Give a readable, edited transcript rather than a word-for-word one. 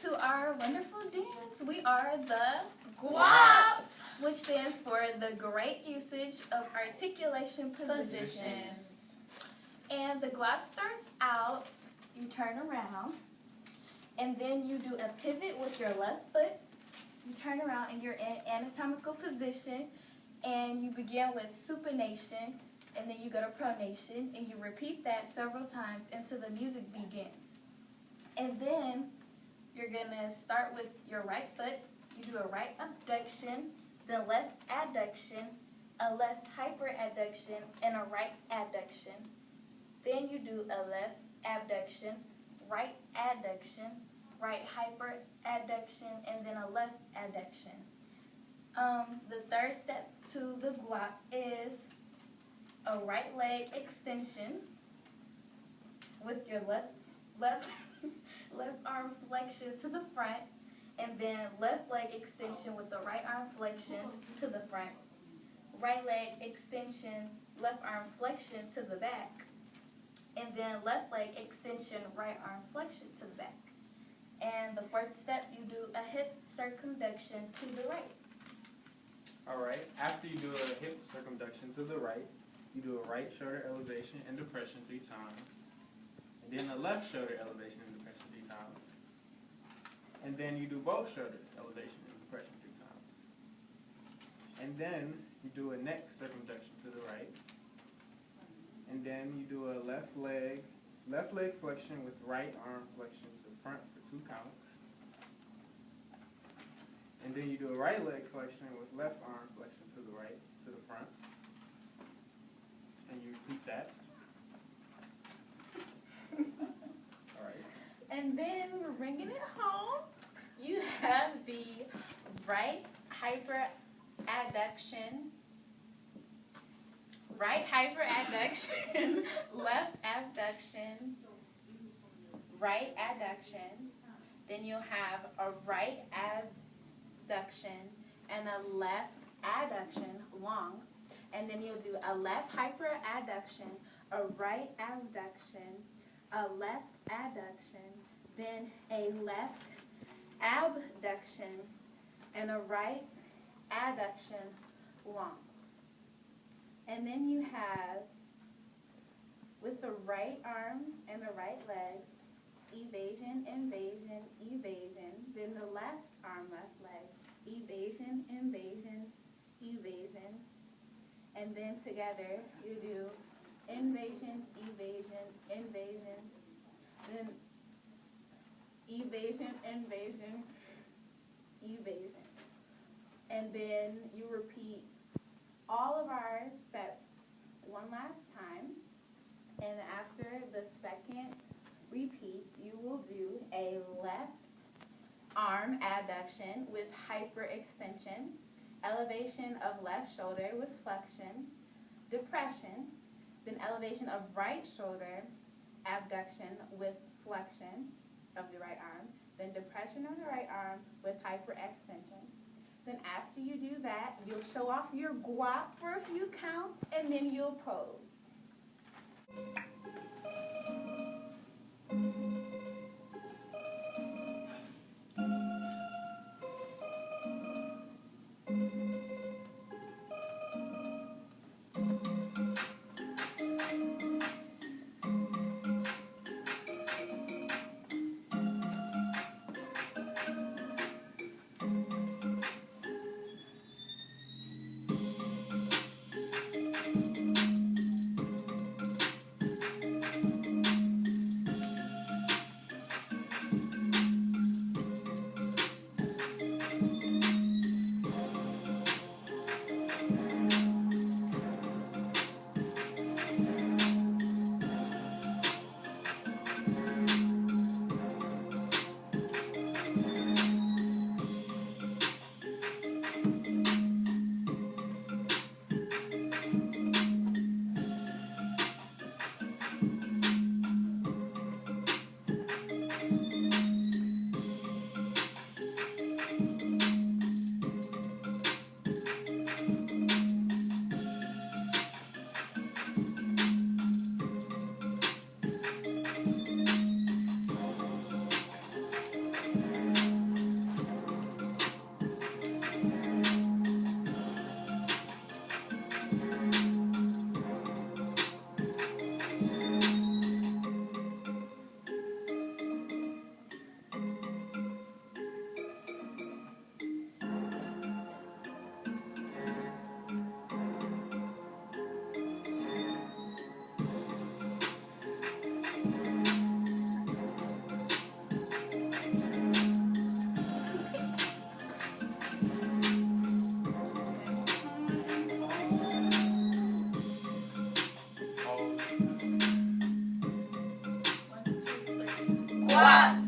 to our wonderful dance. We are the G.U.A.P, which stands for the great usage of articulation positions. And the G.U.A.P starts out, you turn around, and then you do a pivot with your left foot. You turn around and you're in anatomical position, and you begin with supination, and then you go to pronation, and you repeat that several times until the music begins. And then you're going to start with your right foot. You do a right abduction, then left adduction, a left hyperadduction, and a right adduction. Then you do a left abduction, right adduction, right hyperadduction, and then a left adduction. The third step to the G.U.A.P is a right leg extension with your left arm flexion to the front, and then left leg extension with the right arm flexion to the front, right leg extension, left arm flexion to the back, and then left leg extension, right arm flexion to the back. And the fourth step, you do a hip circumduction to the right. All right, after you do a hip circumduction to the right, you do a right shoulder elevation and depression 3 times, and then a left shoulder elevation and depression 3 times, and then you do both shoulders elevation and depression 3 times, and then you do a neck circumduction to the right, and then you do a left leg flexion with right arm flexion to the front for 2 counts. And then you do a right leg flexion with left arm flexion to the right, to the front. And you repeat that. All right. And then we're bringing it home. You have the right hyperadduction, left abduction, right adduction. Then you'll have a right abduction and a left adduction long. And then you'll do a left hyperadduction, a right abduction, a left adduction, then a left abduction, and a right adduction long. And then you have, with the right arm and the right leg, evasion, invasion, evasion. Then the left arm, left leg, evasion, invasion, evasion. And then together you do invasion, evasion, invasion. Then evasion, invasion, evasion. And then you repeat all of our steps one last time. And after the second repeat, you will do a left arm abduction with hyperextension, elevation of left shoulder with flexion, depression, then elevation of right shoulder abduction with flexion of the right arm, then depression of the right arm with hyperextension. Then after you do that, you'll show off your G.U.A.P for a few counts, and then you'll pose. G.U.A.P.